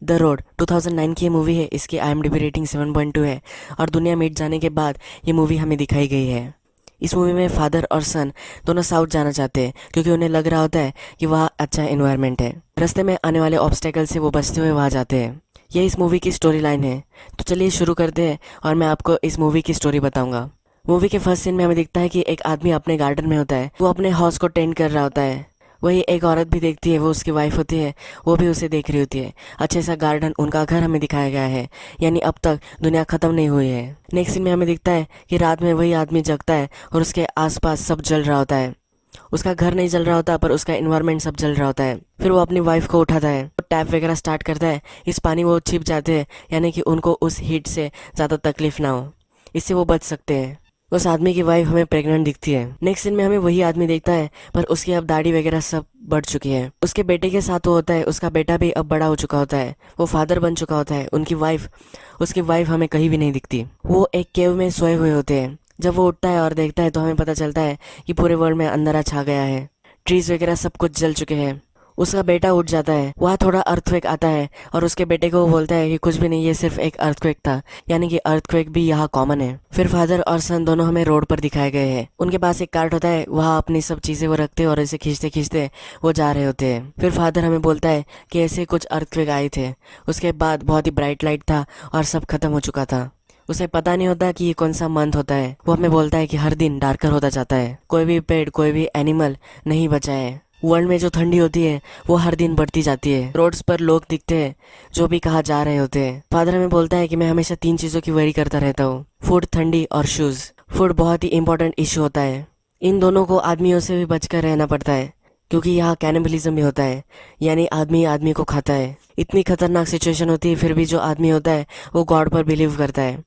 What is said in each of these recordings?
The road 2009 की ये movie है। इसकी IMDb रेटिंग 7.2 है और दुनिया मिट जाने के बाद ये मूवी हमें दिखाई गई है। इस मूवी में फादर और सन दोनों साउथ जाना चाहते हैं क्योंकि उन्हें लग रहा होता है कि वहाँ अच्छा एनवायरनमेंट है। रास्ते में आने वाले ऑब्स्टेकल से वो बचते हुए वहाँ जाते हैं। यह इस मूवी की स्टोरी लाइन है। तो चलिए शुरू करते हैं और मैं आपको इस मूवी की स्टोरी बताऊंगा। मूवी के फर्स्ट सीन में हमें दिखता है कि एक आदमी अपने गार्डन में होता है। वो अपने हाउस को टेंड कर रहा होता है। वही एक औरत भी देखती है, वो उसकी वाइफ होती है, वो भी उसे देख रही होती है। अच्छे सा गार्डन उनका घर हमें दिखाया गया है, यानी अब तक दुनिया खत्म नहीं हुई है। नेक्स्ट सीन में हमें दिखता है कि रात में वही आदमी जगता है और उसके आसपास सब जल रहा होता है। उसका घर नहीं जल रहा होता पर उसका इन्वायरमेंट सब जल रहा होता है। फिर वो अपनी वाइफ को उठाता है, टैप वगैरह स्टार्ट करता है। इस पानी वो छिप जाते हैं, यानी कि उनको उस हीट से ज़्यादा तकलीफ ना हो, इससे वो बच सकते हैं। उस आदमी की वाइफ हमें प्रेग्नेंट दिखती है। नेक्स्ट सीन में हमें वही आदमी देखता है पर उसकी अब दाढ़ी वगैरह सब बढ़ चुकी है। उसके बेटे के साथ वो होता है, उसका बेटा भी अब बड़ा हो चुका होता है, वो फादर बन चुका होता है। उसकी वाइफ हमें कहीं भी नहीं दिखती। वो एक केव में सोए हुए होते हैं। जब वो उठता है और देखता है तो हमें पता चलता है कि पूरे वर्ल्ड में अंधेरा छा गया है, ट्रीज वगैरह सब कुछ जल चुके हैं। उसका बेटा उठ जाता है, वहाँ थोड़ा अर्थक्वेक आता है और उसके बेटे को वो बोलता है कि कुछ भी नहीं, ये सिर्फ एक अर्थक्वेक था, यानी कि अर्थक्वेक भी यहाँ कॉमन है। फिर फादर और सन दोनों हमें रोड पर दिखाए गए हैं। उनके पास एक कार्ट होता है, वहाँ अपनी सब चीजें वो रखते हैं और इसे खींचते खींचते वो जा रहे होते हैं। फिर फादर हमें बोलता है कि ऐसे कुछ अर्थक्वेक आए थे, उसके बाद बहुत ही ब्राइट लाइट था और सब खत्म हो चुका था। उसे पता नहीं होता कि ये कौन सा मंथ होता है। वो हमें बोलता है कि हर दिन डार्कर होता जाता है, कोई भी पेड़ कोई भी एनिमल नहीं बचा है। वर्ल्ड में जो ठंडी होती है वो हर दिन बढ़ती जाती है। रोड्स पर लोग दिखते हैं जो भी कहाँ जा रहे होते हैं। फादर हमें बोलता है कि मैं हमेशा 3 चीज़ों की वरी करता रहता हूँ, फूड, ठंडी और शूज़। फूड बहुत ही इंपॉर्टेंट इशू होता है। इन दोनों को आदमियों से भी बचकर रहना पड़ता है क्योंकि यहाँ कैनिबलिज्म भी होता है, यानी आदमी आदमी को खाता है। इतनी खतरनाक सिचुएशन होती है, फिर भी जो आदमी होता है वो गॉड पर बिलीव करता है।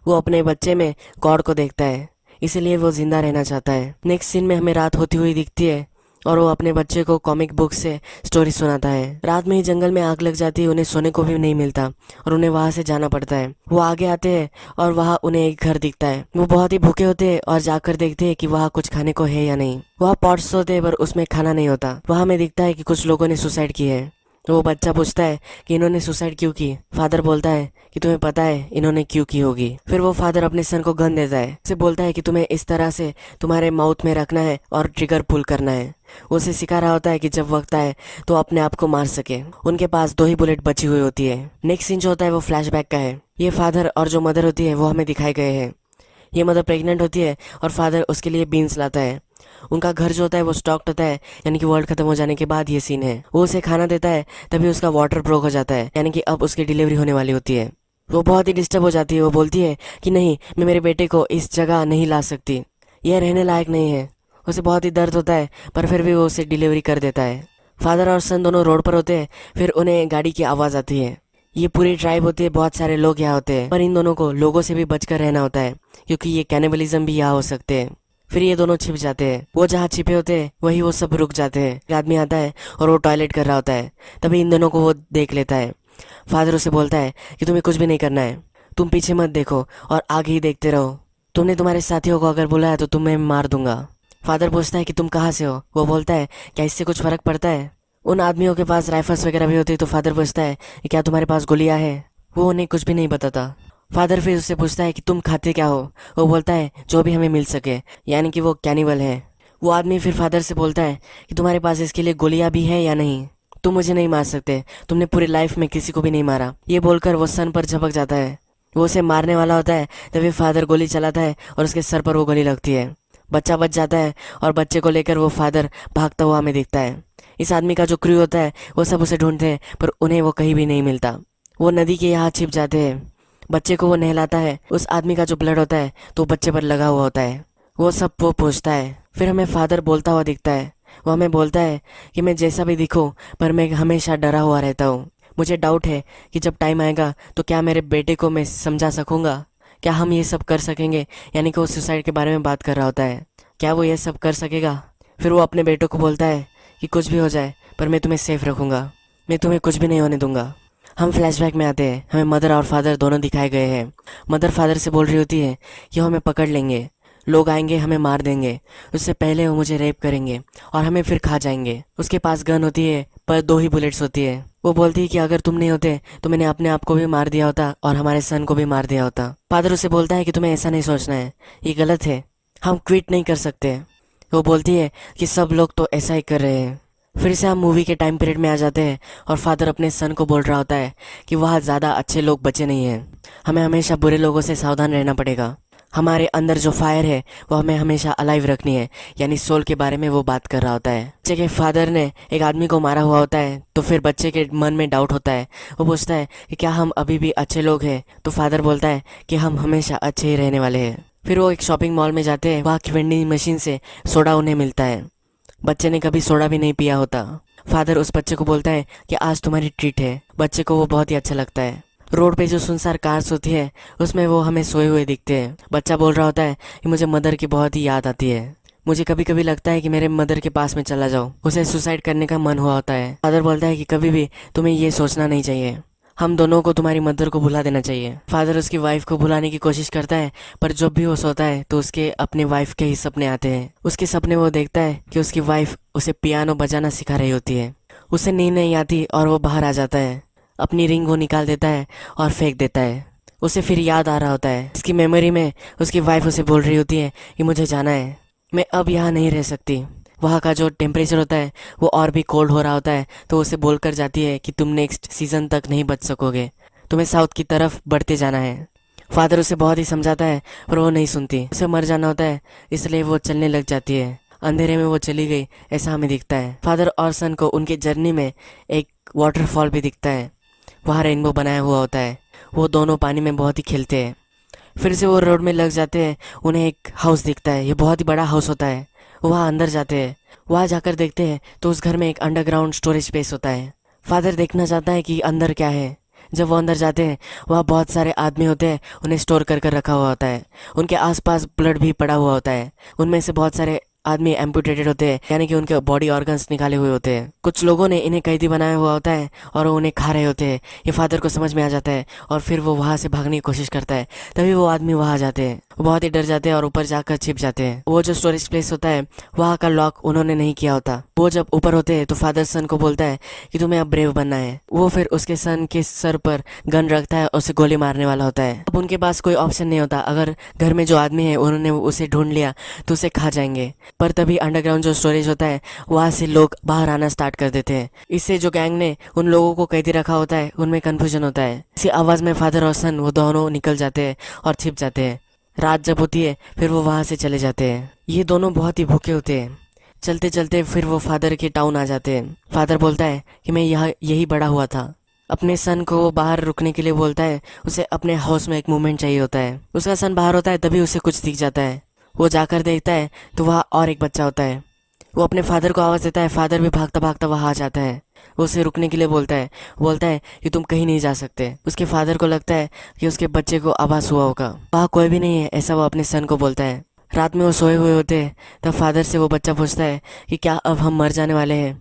वो अपने बच्चे में गॉड को देखता है, इसीलिए वो जिंदा रहना चाहता है। नेक्स्ट सीन में हमें रात होती हुई दिखती है और वो अपने बच्चे को कॉमिक बुक से स्टोरी सुनाता है। रात में ही जंगल में आग लग जाती है, उन्हें सोने को भी नहीं मिलता और उन्हें वहां से जाना पड़ता है। वो आगे आते हैं और वहाँ उन्हें एक घर दिखता है। वो बहुत ही भूखे होते हैं और जाकर देखते हैं कि वहाँ कुछ खाने को है या नहीं। वहाँ पॉट्स होते हैं पर उसमें खाना नहीं होता। वहाँ हमें दिखता है कि कुछ लोगों ने सुसाइड की है। तो वो बच्चा पूछता है कि इन्होंने सुसाइड क्यों की। फादर बोलता है कि तुम्हें पता है इन्होंने क्यों की होगी। फिर वो फादर अपने सन को गन देता है, उसे बोलता है कि तुम्हें इस तरह से तुम्हारे माउथ में रखना है और ट्रिगर पुल करना है। वो उसे सिखा रहा होता है कि जब वक्त आए तो अपने आप को मार सके। उनके पास 2 ही बुलेट बची हुई होती है। नेक्स्ट सीन जो होता है वो फ्लैशबैक का है। ये फादर और जो मदर होती है वो हमें दिखाए गए हैं। ये मदर प्रेग्नेंट होती है और फादर उसके लिए बीन्स लाता है। उनका घर जो होता है वो स्टॉक्ड होता है, यानी कि वर्ल्ड खत्म हो जाने के बाद ये सीन है। वो उसे खाना देता है, तभी उसका वाटर ब्रोक हो जाता है, यानी कि अब उसकी डिलीवरी होने वाली होती है। वो बहुत ही डिस्टर्ब हो जाती है। वो बोलती है कि नहीं, मैं मेरे बेटे को इस जगह नहीं ला सकती, यह रहने लायक नहीं है। उसे बहुत ही दर्द होता है पर फिर भी वो उसे डिलीवरी कर देता है। फादर और सन दोनों रोड पर होते हैं। फिर उन्हें गाड़ी की आवाज़ आती है। ये पूरी ट्राइब होती है, बहुत सारे लोग यहाँ होते हैं, पर इन दोनों को लोगों से भी बचकर रहना होता है क्योंकि ये कैनिबलिज्म भी यहाँ हो सकते हैं। फिर ये दोनों छिप जाते हैं। वो जहाँ छिपे होते हैं वही वो सब रुक जाते हैं। एक आदमी आता है और वो टॉयलेट कर रहा होता है, तभी इन दोनों को वो देख लेता है। फादर उसे बोलता है कि तुम्हें कुछ भी नहीं करना है, तुम पीछे मत देखो और आगे ही देखते रहो। तुमने तुम्हारे साथियों को अगर बुलाया तो तुम्हें मार दूंगा। फादर पूछता है कि तुम कहाँ से हो। वो बोलता है क्या इससे कुछ फर्क पड़ता है। उन आदमियों के पास राइफल्स वगैरह भी होती है, तो फादर पूछता है कि क्या तुम्हारे पास गोलियां है। वो उन्हें कुछ भी नहीं बताता। फादर फिर उससे पूछता है कि तुम खाते क्या हो। वो बोलता है जो भी हमें मिल सके, यानी कि वो कैनिबल है। वो आदमी फिर फादर से बोलता है कि तुम्हारे पास इसके लिए गोलियां भी है या नहीं, तुम मुझे नहीं मार सकते, तुमने पूरी लाइफ में किसी को भी नहीं मारा। ये बोलकर वो सन पर झपक जाता है। वो उसे मारने वाला होता है, तभी फादर गोली चलाता है और उसके सर पर वो गोली लगती है। बच्चा बच जाता है और बच्चे को लेकर वो फादर भागता हुआ हमें दिखता है। इस आदमी का जो क्रू होता है वो सब उसे ढूंढते हैं पर उन्हें वो कहीं भी नहीं मिलता। वो नदी के यहाँ छिप जाते हैं। बच्चे को वो नहलाता है। उस आदमी का जो ब्लड होता है तो बच्चे पर लगा हुआ होता है। वो सब वो पूछता है। फिर हमें फादर बोलता हुआ दिखता है। वो हमें बोलता है कि मैं जैसा भी दिखूं पर मैं हमेशा डरा हुआ रहता हूँ। मुझे डाउट है कि जब टाइम आएगा तो क्या मेरे बेटे को मैं समझा सकूंगा, क्या हम ये सब कर सकेंगे। यानी कि वो सुसाइड के बारे में बात कर रहा होता है, क्या वो ये सब कर सकेगा। फिर वो अपने बेटों को बोलता है कि कुछ भी हो जाए पर मैं तुम्हें सेफ रखूंगा, मैं तुम्हें कुछ भी नहीं होने दूंगा। हम फ्लैशबैक में आते हैं। हमें मदर और फादर दोनों दिखाए गए हैं। मदर फादर से बोल रही होती है कि वो हमें पकड़ लेंगे, लोग आएंगे हमें मार देंगे, उससे पहले वो मुझे रेप करेंगे और हमें फिर खा जाएंगे। उसके पास गन होती है पर 2 ही बुलेट्स होती है। वो बोलती है कि अगर तुम नहीं होते तो मैंने अपने आप को भी मार दिया होता और हमारे सन को भी मार दिया होता। फादर उसे बोलता है कि तुम्हें ऐसा नहीं सोचना है, ये गलत है, हम क्विट नहीं कर सकते। वो बोलती है कि सब लोग तो ऐसा ही कर रहे हैं। फिर से हम मूवी के टाइम पीरियड में आ जाते हैं और फादर अपने सन को बोल रहा होता है कि वहाँ ज़्यादा अच्छे लोग बचे नहीं हैं, हमें हमेशा बुरे लोगों से सावधान रहना पड़ेगा। हमारे अंदर जो फायर है वो हमें हमेशा अलाइव रखनी है, यानी सोल के बारे में वो बात कर रहा होता है। बच्चे के फादर ने एक आदमी को मारा हुआ होता है, तो फिर बच्चे के मन में डाउट होता है। वो पूछता है कि क्या हम अभी भी अच्छे लोग हैं, तो फादर बोलता है कि हम हमेशा अच्छे ही रहने वाले हैं। फिर वो एक शॉपिंग मॉल में जाते हैं, वहाँ की वेंडिंग मशीन से सोडा उन्हें मिलता है। बच्चे ने कभी सोडा भी नहीं पिया होता। फादर उस बच्चे को बोलता है कि आज तुम्हारी ट्रीट है। बच्चे को वो बहुत ही अच्छा लगता है। रोड पे जो सुनसान कार्स होती है उसमें वो हमें सोए हुए दिखते हैं। बच्चा बोल रहा होता है कि मुझे मदर की बहुत ही याद आती है, मुझे कभी कभी लगता है कि मेरे मदर के पास में चला जाऊं। उसे सुसाइड करने का मन हुआ होता है। फादर बोलता है कि कभी भी तुम्हें ये सोचना नहीं चाहिए, हम दोनों को तुम्हारी मदर को भुला देना चाहिए। फादर उसकी वाइफ को भुलाने की कोशिश करता है, पर जब भी वो सोता है तो उसके अपने वाइफ के ही सपने आते हैं। उसके सपने वो देखता है कि उसकी वाइफ उसे पियानो बजाना सिखा रही होती है। उसे नींद नहीं आती और वो बाहर आ जाता है। अपनी रिंग वो निकाल देता है और फेंक देता है। उसे फिर याद आ रहा होता है, इसकी मेमोरी में उसकी वाइफ उसे बोल रही होती है कि मुझे जाना है, मैं अब यहाँ नहीं रह सकती। वहाँ का जो टेम्परेचर होता है वो और भी कोल्ड हो रहा होता है, तो उसे बोलकर जाती है कि तुम नेक्स्ट सीज़न तक नहीं बच सकोगे, तुम्हें साउथ की तरफ बढ़ते जाना है। फादर उसे बहुत ही समझाता है पर वो नहीं सुनती। उसे मर जाना होता है, इसलिए वो चलने लग जाती है। अंधेरे में वो चली गई ऐसा हमें दिखता है। फादर और सन को उनके जर्नी में एक वाटरफॉल भी दिखता है, वहाँ रेनबो बनाया हुआ होता है। वो दोनों पानी में बहुत ही खेलते हैं। फिर से वो रोड में लग जाते हैं। उन्हें एक हाउस दिखता है, ये बहुत ही बड़ा हाउस होता है। वो वहाँ अंदर जाते हैं। वहाँ जाकर देखते हैं तो उस घर में एक अंडरग्राउंड स्टोरेज स्पेस होता है। फादर देखना चाहता है कि अंदर क्या है। जब वो अंदर जाते हैं वहाँ बहुत सारे आदमी होते हैं, उन्हें स्टोर कर कर रखा हुआ होता है। उनके आसपास ब्लड भी पड़ा हुआ होता है। उनमें से बहुत सारे आदमी एम्पुटेटेड होते हैं, यानी कि उनके बॉडी ऑर्गन्स निकाले हुए होते हैं। कुछ लोगों ने इन्हें कैदी बनाया हुआ होता है और वो उन्हें खा रहे होते हैं। ये फादर को समझ में आ जाता है और फिर वो वहाँ से भागने की कोशिश करता है। तभी वो आदमी वहाँ जाते हैं। वो बहुत ही डर जाते हैं और ऊपर जाकर छिप जाते हैं। वो जो स्टोरेज प्लेस होता है वहाँ का लॉक उन्होंने नहीं किया होता। वो जब ऊपर होते हैं तो फादर सन को बोलता है कि तुम्हें अब ब्रेव बनना है। वो फिर उसके सन के सर पर गन रखता है और उसे गोली मारने वाला होता है। अब उनके पास कोई ऑप्शन नहीं होता, अगर घर में जो आदमी है उन्होंने उसे ढूंढ लिया तो उसे खा जाएंगे। पर तभी अंडरग्राउंड जो स्टोरेज होता है वहाँ से लोग बाहर आना स्टार्ट कर देते हैं। इससे जो गैंग ने उन लोगों को कैदी रखा होता है उनमें कन्फ्यूजन होता है। इसी आवाज़ में फादर और सन वो दोनों निकल जाते हैं और छिप जाते हैं। रात जब होती है फिर वो वहाँ से चले जाते हैं। ये दोनों बहुत ही भूखे होते हैं। चलते चलते फिर वो फादर के टाउन आ जाते हैं। फादर बोलता है कि मैं यहाँ यही बड़ा हुआ था। अपने सन को वो बाहर रुकने के लिए बोलता है। उसे अपने हाउस में एक मूवमेंट चाहिए होता है। उसका सन बाहर होता है, तभी उसे कुछ दिख जाता है। वो जाकर देखता है तो वहाँ और एक बच्चा होता है। वो अपने फादर को आवाज़ देता है। फादर भी भागता भागता वहाँ आ जाता है। वो उसे रुकने के लिए बोलता है कि तुम कहीं नहीं जा सकते। उसके फादर को लगता है कि उसके बच्चे को आभास हुआ होगा, वहाँ कोई भी नहीं है, ऐसा वो अपने सन को बोलता है। रात में वो सोए हुए होते हैं, तब फादर से वो बच्चा पूछता है कि क्या अब हम मर जाने वाले हैं।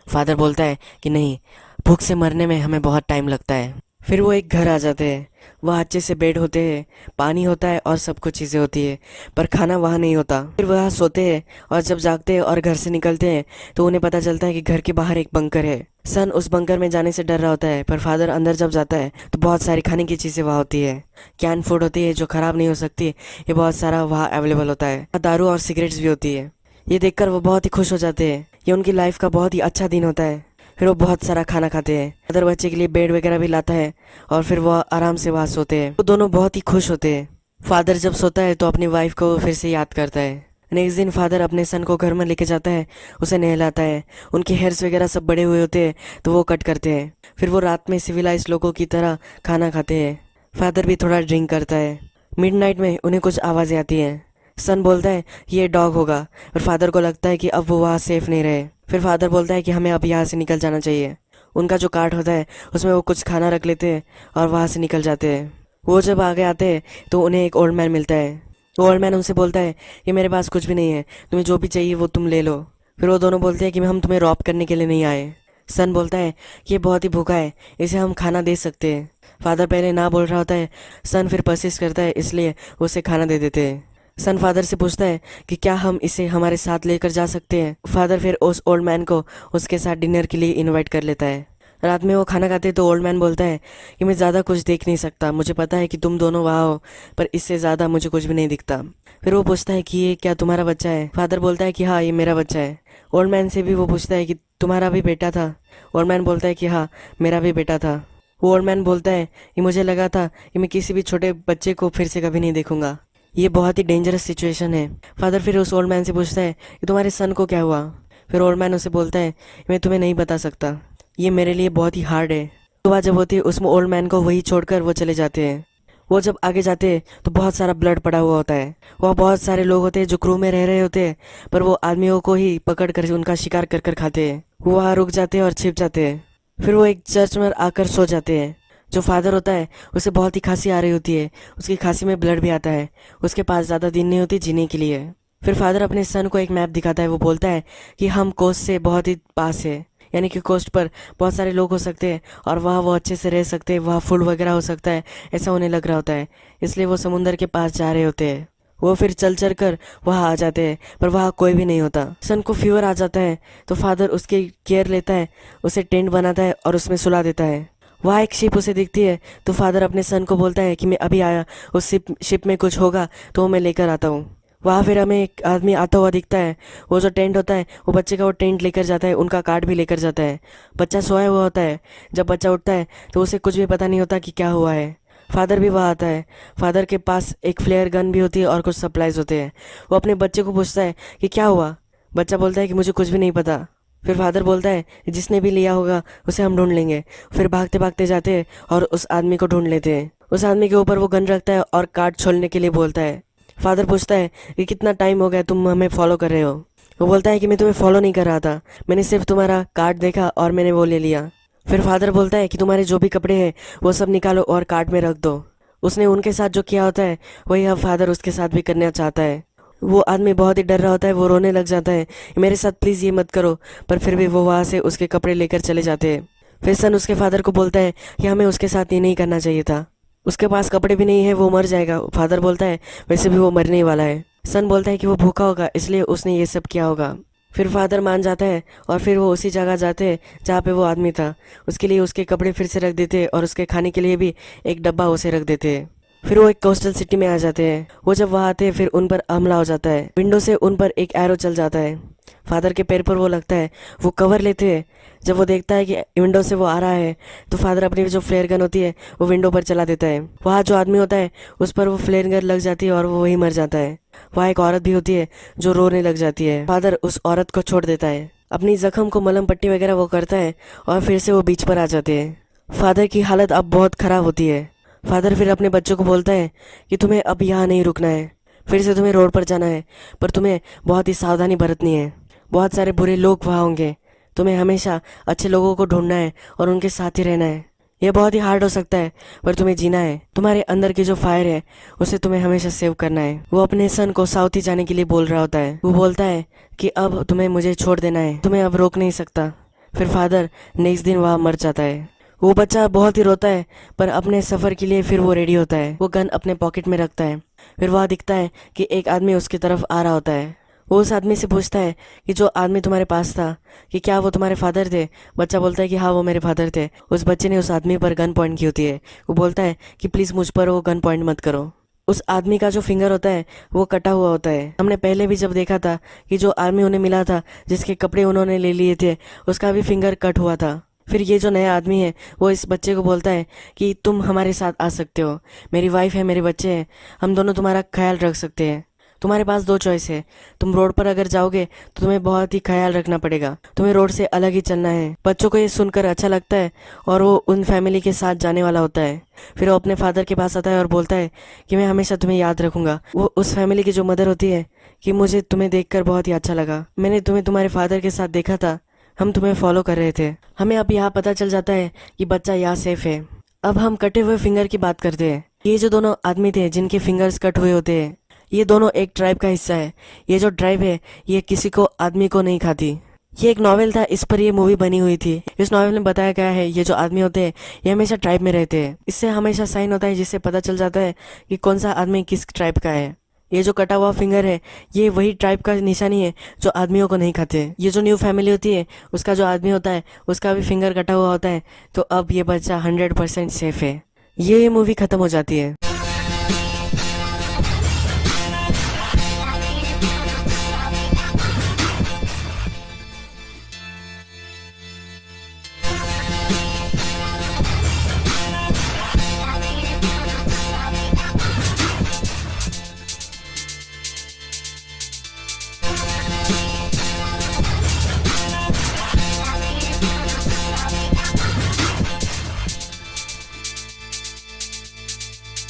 फादर बोलता है कि नहीं, भूख से मरने में हमें बहुत टाइम लगता है। फिर वो एक घर आ जाते हैं। वहाँ अच्छे से बेड होते हैं, पानी होता है और सब कुछ चीज़ें होती है, पर खाना वहाँ नहीं होता। फिर वहाँ सोते हैं और जब जागते हैं और घर से निकलते हैं तो उन्हें पता चलता है कि घर के बाहर एक बंकर है। सन उस बंकर में जाने से डर रहा होता है, पर फादर अंदर जब जाता है तो बहुत सारी खाने की चीज़ें वहाँ होती है। कैन फूड होती है जो ख़राब नहीं हो सकती, ये बहुत सारा वहाँ अवेलेबल होता है। दारू और सिगरेट्स भी होती है। ये देखकर वो बहुत ही खुश हो जाते हैं। ये उनकी लाइफ का बहुत ही अच्छा दिन होता है। फिर वो बहुत सारा खाना खाते हैं। अदर बच्चे के लिए बेड वगैरह भी लाता है और फिर वो आराम से वहाँ सोते हैं। वो दोनों बहुत ही खुश होते हैं। फादर जब सोता है तो अपनी वाइफ को फिर से याद करता है। नेक्स्ट दिन फादर अपने सन को घर में लेके जाता है, उसे नहलाता है। उनके हेयर्स वगैरह सब बड़े हुए होते हैं तो वो कट करते हैं। फिर वो रात में सिविलाइज लोगों की तरह खाना खाते हैं। फादर भी थोड़ा ड्रिंक करता है। मिडनाइट में उन्हें कुछ आवाज़ें आती हैं। सन बोलता है ये डॉग होगा, और फादर को लगता है कि अब वो वहाँ सेफ नहीं रहे। फिर फादर बोलता है कि हमें अब यहाँ से निकल जाना चाहिए। उनका जो कार्ट होता है उसमें वो कुछ खाना रख लेते हैं और वहाँ से निकल जाते हैं। वो जब आगे आते हैं तो उन्हें एक ओल्ड मैन मिलता है। वो ओल्ड मैन उनसे बोलता है कि मेरे पास कुछ भी नहीं है, तुम्हें जो भी चाहिए वो तुम ले लो। फिर वो दोनों बोलते हैं कि हम तुम्हें रॉब करने के लिए नहीं आए। सन बोलता है कि ये बहुत ही भूखा है, इसे हम खाना दे सकते हैं। फादर पहले ना बोल रहा होता है। सन फिर परसिस्ट करता है, इसलिए उसे खाना दे देते हैं। सन फादर से पूछता है कि क्या हम इसे हमारे साथ लेकर जा सकते हैं। फादर फिर उस ओल्ड मैन को उसके साथ डिनर के लिए इनवाइट कर लेता है। रात में वो खाना खाते तो ओल्ड मैन बोलता है कि मैं ज़्यादा कुछ देख नहीं सकता, मुझे पता है कि तुम दोनों वहाँ हो, पर इससे ज़्यादा मुझे कुछ भी नहीं दिखता। फिर वो पूछता है कि ये क्या तुम्हारा बच्चा है? फादर बोलता है कि हाँ, ये मेरा बच्चा है। ओल्ड मैन से भी वो पूछता है कि तुम्हारा भी बेटा था? ओल्ड मैन बोलता है कि हाँ, मेरा भी बेटा था। वो ओल्ड मैन बोलता है कि मुझे लगा था कि मैं किसी भी छोटे बच्चे को फिर से कभी नहीं देखूंगा, ये बहुत ही डेंजरस सिचुएशन है। फादर फिर उस ओल्ड मैन से पूछता है कि तुम्हारे सन को क्या हुआ? फिर ओल्ड मैन उसे बोलता है मैं तुम्हें नहीं बता सकता, ये मेरे लिए बहुत ही हार्ड है। सुबह जब होती है उसमें ओल्ड मैन को वही छोड़कर वो चले जाते हैं। वो जब आगे जाते हैं तो बहुत सारा ब्लड पड़ा हुआ होता है। वहाँ बहुत सारे लोग होते हैं जो क्रू में रह रहे होते हैं, पर वो आदमियों को ही पकड़ कर उनका शिकार कर कर खाते हैं। वो वहाँ रुक जाते हैं और छिप जाते हैं। फिर वो एक चर्च में आकर सो जाते हैं। जो फादर होता है उसे बहुत ही खांसी आ रही होती है, उसकी खांसी में ब्लड भी आता है। उसके पास ज़्यादा दिन नहीं होती जीने के लिए। फिर फादर अपने सन को एक मैप दिखाता है। वो बोलता है कि हम कोस्ट से बहुत ही पास है, यानी कि कोस्ट पर बहुत सारे लोग हो सकते हैं और वहाँ वो अच्छे से रह सकते हैं, वहाँ फूड वगैरह हो सकता है, ऐसा उन्हें लग रहा होता है। इसलिए वो समुंदर के पास जा रहे होते हैं। वो फिर चल चल कर वहाँ आ जाते हैं, पर वहाँ कोई भी नहीं होता। सन को फीवर आ जाता है तो फादर उसकी केयर लेता है, उसे टेंट बनाता है और उसमें सुला देता है। वहाँ एक शिप उसे दिखती है तो फादर अपने सन को बोलता है कि मैं अभी आया, उस शिप में कुछ होगा तो मैं लेकर आता हूँ। वहाँ फिर हमें एक आदमी आता हुआ दिखता है। वो जो टेंट होता है वो बच्चे का वो टेंट लेकर जाता है, उनका कार्ड भी लेकर जाता है। बच्चा सोया हुआ होता है। जब बच्चा उठता है तो उसे कुछ भी पता नहीं होता कि क्या हुआ है। फादर भी वहाँ आता है। फादर के पास एक फ्लेयर गन भी होती है और कुछ सप्लाइज होते हैं। वो अपने बच्चे को पूछता है कि क्या हुआ? बच्चा बोलता है कि मुझे कुछ भी नहीं पता। फिर फादर बोलता है जिसने भी लिया होगा उसे हम ढूंढ लेंगे। फिर भागते भागते जाते हैं और उस आदमी को ढूंढ लेते हैं। उस आदमी के ऊपर वो गन रखता है और कार्ड छोड़ने के लिए बोलता है। फादर पूछता है कि कितना टाइम हो गया तुम हमें फॉलो कर रहे हो? वो बोलता है कि मैं तुम्हें फॉलो नहीं कर रहा था, मैंने सिर्फ तुम्हारा कार्ड देखा और मैंने वो ले लिया। फिर फादर बोलता है कि तुम्हारे जो भी कपड़े हैं वो सब निकालो और कार्ड में रख दो। उसने उनके साथ जो किया होता है वही अब फादर उसके साथ भी करना चाहता है। वो आदमी बहुत ही डर रहा होता है, वो रोने लग जाता है, मेरे साथ प्लीज़ ये मत करो। पर फिर भी वो वहाँ से उसके कपड़े लेकर चले जाते हैं। फिर सन उसके फादर को बोलता है कि हमें उसके साथ ये नहीं करना चाहिए था, उसके पास कपड़े भी नहीं है, वो मर जाएगा। फादर बोलता है वैसे भी वो मरने ही वाला है। सन बोलता है कि वो भूखा होगा इसलिए उसने ये सब किया होगा। फिर फादर मान जाता है और फिर वो उसी जगह जाते हैं जहाँ पे वो आदमी था। उसके लिए उसके कपड़े फिर से रख देते हैं और उसके खाने के लिए भी एक डब्बा उसे रख देते हैं। फिर वो एक कोस्टल सिटी में आ जाते हैं। वो जब वहाँ आते हैं फिर उन पर हमला हो जाता है। विंडो से उन पर एक एरो चल जाता है। फादर के पैर पर वो लगता है। वो कवर लेते हैं। जब वो देखता है कि विंडो से वो आ रहा है तो फादर अपनी जो फ्लेयर गन होती है वो विंडो पर चला देता है। वहाँ जो आदमी होता है उस पर वो फ्लेयर गन लग जाती है और वो वहीं मर जाता है। वहाँ एक औरत भी होती है जो रोने लग जाती है। फादर उस औरत को छोड़ देता है, अपनी जख्म को मलहम पट्टी वगैरह वो करता है और फिर से वो बीच पर आ जाते हैं। फादर की हालत अब बहुत ख़राब होती है। फादर फिर अपने बच्चों को बोलता है कि तुम्हें अब यहाँ नहीं रुकना है, फिर से तुम्हें रोड पर जाना है, पर तुम्हें बहुत ही सावधानी बरतनी है। बहुत सारे बुरे लोग वहाँ होंगे, तुम्हें हमेशा अच्छे लोगों को ढूंढना है और उनके साथ ही रहना है। यह बहुत ही हार्ड हो सकता है पर तुम्हें जीना है। तुम्हारे अंदर की जो फायर है उसे तुम्हें हमेशा सेव करना है। वो अपने सन को साउथ ही जाने के लिए बोल रहा होता है। वो बोलता है कि अब तुम्हें मुझे छोड़ देना है, तुम्हें अब रोक नहीं सकता। फिर फादर नेक्स्ट दिन वहाँ मर जाता है। वो बच्चा बहुत ही रोता है पर अपने सफ़र के लिए फिर वो रेडी होता है। वो गन अपने पॉकेट में रखता है। फिर वहाँ दिखता है कि एक आदमी उसकी तरफ आ रहा होता है। वो उस आदमी से पूछता है कि जो आदमी तुम्हारे पास था कि क्या वो तुम्हारे फादर थे? बच्चा बोलता है कि हाँ, वो मेरे फादर थे। उस बच्चे ने उस आदमी पर गन पॉइंट की होती है। वो बोलता है कि प्लीज़ मुझ पर वो गन पॉइंट मत करो। उस आदमी का जो फिंगर होता है वो कटा हुआ होता है। हमने पहले भी जब देखा था कि जो आदमी उन्हें मिला था, जिसके कपड़े उन्होंने ले लिए थे, उसका भी फिंगर कट हुआ था। फिर ये जो नया आदमी है वो इस बच्चे को बोलता है कि तुम हमारे साथ आ सकते हो, मेरी वाइफ है, मेरे बच्चे हैं, हम दोनों तुम्हारा ख्याल रख सकते हैं। तुम्हारे पास दो चॉइस है, तुम रोड पर अगर जाओगे तो तुम्हें बहुत ही ख्याल रखना पड़ेगा, तुम्हें रोड से अलग ही चलना है। बच्चों को ये सुनकर अच्छा लगता है और वो उन फैमिली के साथ जाने वाला होता है। फिर वो अपने फादर के पास आता है और बोलता है कि मैं हमेशा तुम्हें याद रखूंगा। वो उस फैमिली की जो मदर होती है कि मुझे तुम्हें देखकर बहुत ही अच्छा लगा, मैंने तुम्हें तुम्हारे फादर के साथ देखा था, हम तुम्हें फॉलो कर रहे थे। हमें अब यहाँ पता चल जाता है कि बच्चा यहाँ सेफ है। अब हम कटे हुए फिंगर की बात करते हैं। ये जो दोनों आदमी थे जिनके फिंगर्स कट हुए होते हैं, ये दोनों एक ट्राइब का हिस्सा है। ये जो ट्राइब है ये किसी को आदमी को नहीं खाती। ये एक नॉवेल था, इस पर ये मूवी बनी हुई थी। इस नॉवेल में बताया गया है ये जो आदमी होते हैं ये हमेशा ट्राइब में रहते हैं। इससे हमेशा साइन होता है जिससे पता चल जाता है कि कौन सा आदमी किस ट्राइब का है। ये जो कटा हुआ फिंगर है ये वही ट्राइब का निशानी है जो आदमियों को नहीं खाते। ये जो न्यू फैमिली होती है उसका जो आदमी होता है उसका भी फिंगर कटा हुआ होता है, तो अब ये बच्चा 100% सेफ है। ये मूवी खत्म हो जाती है।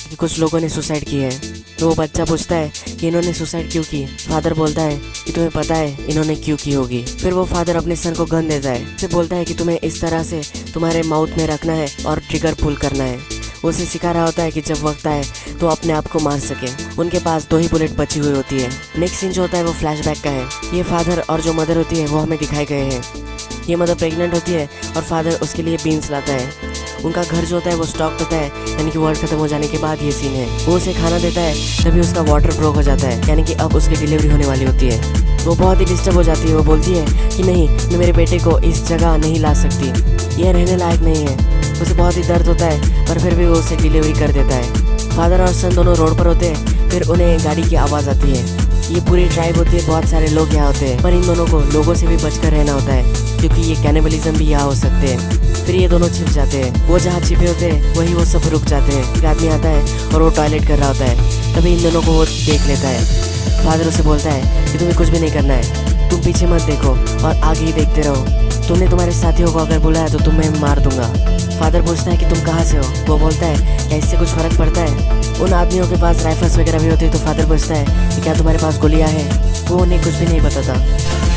कि कुछ लोगों ने सुसाइड की है, तो वो बच्चा पूछता है कि इन्होंने सुसाइड क्यों की। फादर बोलता है कि तुम्हें पता है इन्होंने क्यों की होगी। फिर वो फादर अपने सन को गन देता है, उसे बोलता है कि तुम्हें इस तरह से तुम्हारे माउथ में रखना है और ट्रिगर पुल करना है। वो उसे सिखा रहा होता है कि जब वक्त आए तो अपने आप को मार सके। उनके पास 2 ही बुलेट बची हुई होती है। नेक्स्ट सीन जो होता है वो फ्लैशबैक का है। ये फादर और जो मदर होती है वो हमें दिखाए गए हैं। ये मदर प्रेग्नेंट होती है और फादर उसके लिए बीन्स लाता है। उनका घर जो होता है वो स्टॉक होता है, यानी कि वर्ल्ड खत्म हो जाने के बाद ये सीन है। वो उसे खाना देता है, तभी उसका वाटर ब्रोक हो जाता है, यानी कि अब उसकी डिलीवरी होने वाली होती है। वो बहुत ही डिस्टर्ब हो जाती है। वो बोलती है कि नहीं, मैं मेरे बेटे को इस जगह नहीं ला सकती, यह रहने लायक नहीं है। उसे बहुत ही दर्द होता है पर फिर भी वो उसे डिलीवरी कर देता है। फादर और सन दोनों रोड पर होते हैं, फिर उन्हें गाड़ी की आवाज़ आती है। ये पूरी ट्राइब होती है, बहुत सारे लोग यहाँ होते हैं, पर इन दोनों को लोगों से भी बचकर रहना होता है क्योंकि ये कैनिबलिज्म भी यहाँ हो सकते हैं। फिर ये दोनों छिप जाते हैं। वो जहाँ छिपे होते हैं वही वो सब रुक जाते हैं। एक आदमी आता है और वो टॉयलेट कर रहा होता है, तभी इन दोनों को वो देख लेता है। फादर उसे बोलता है कि तुम्हें कुछ भी नहीं करना है, तुम पीछे मत देखो और आगे ही देखते रहो। तुमने तुम्हारे साथियों को अगर बुलाया तो तुम्हें मार दूंगा। फादर पूछता है कि तुम कहाँ से हो। वो बोलता है क्या इससे कुछ फर्क पड़ता है। उन आदमियों के पास राइफल्स वगैरह भी होती है, तो फादर पूछता है कि क्या तुम्हारे पास गोलियाँ हैं। वो उन्हें कुछ भी नहीं बताता।